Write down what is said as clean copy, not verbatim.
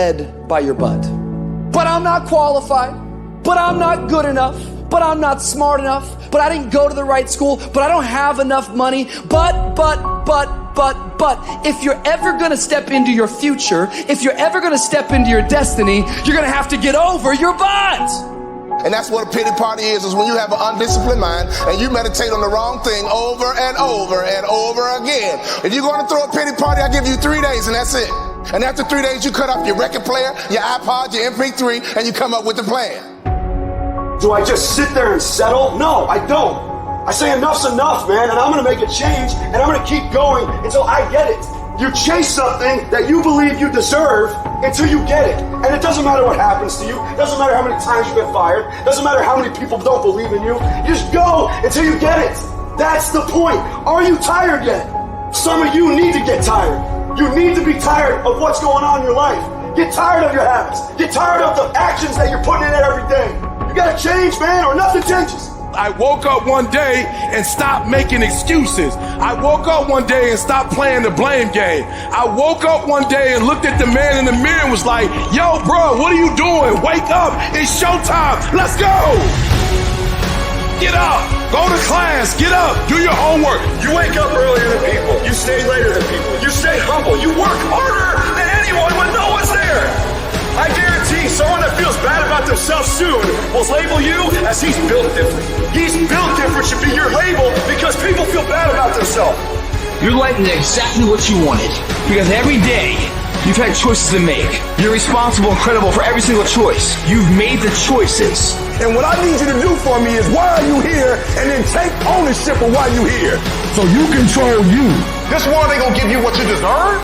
led by your butt. But I'm not qualified, but I'm not good enough, but I'm not smart enough, but I didn't go to the right school, but I don't have enough money, but, if you're ever gonna step into your future, if you're ever gonna step into your destiny, you're gonna have to get over your butt. And that's what a pity party is when you have an undisciplined mind and you meditate on the wrong thing over and over and over again. If you're going to throw a pity party, I give you 3 days and that's it. And after 3 days, you cut off your record player, your iPod, your MP3, and you come up with a plan. Do I just sit there and settle? No, I don't. I say enough's enough, man, and I'm going to make a change, and I'm going to keep going until I get it. You chase something that you believe you deserve until you get it. And it doesn't matter what happens to you. It doesn't matter how many times you've been fired. It doesn't matter how many people don't believe in you. You just go until you get it. That's the point. Are you tired yet? Some of you need to get tired. You need to be tired of what's going on in your life. Get tired of your habits. Get tired of the actions that you're putting in there every day. You gotta change, man, or nothing changes. I woke up one day and stopped making excuses. I woke up one day and stopped playing the blame game. I woke up one day and looked at the man in the mirror and was like, yo, bro, what are you doing? Wake up. It's showtime. Let's go. Get up. Go to class. Get up. Do your homework. You wake up earlier than people. You stay later than people. You stay humble. You work harder than anyone when no one's there. I guarantee someone that feels bad about themselves soon will label you as he's built different. He's built different should be your label because people feel bad about themselves. Your life is exactly what you wanted because every day you've had choices to make. You're responsible and credible for every single choice. You've made the choices. And what I need you to do for me is why are you here and then take ownership of why you're here so you control you. This world ain't gonna give you what you deserve.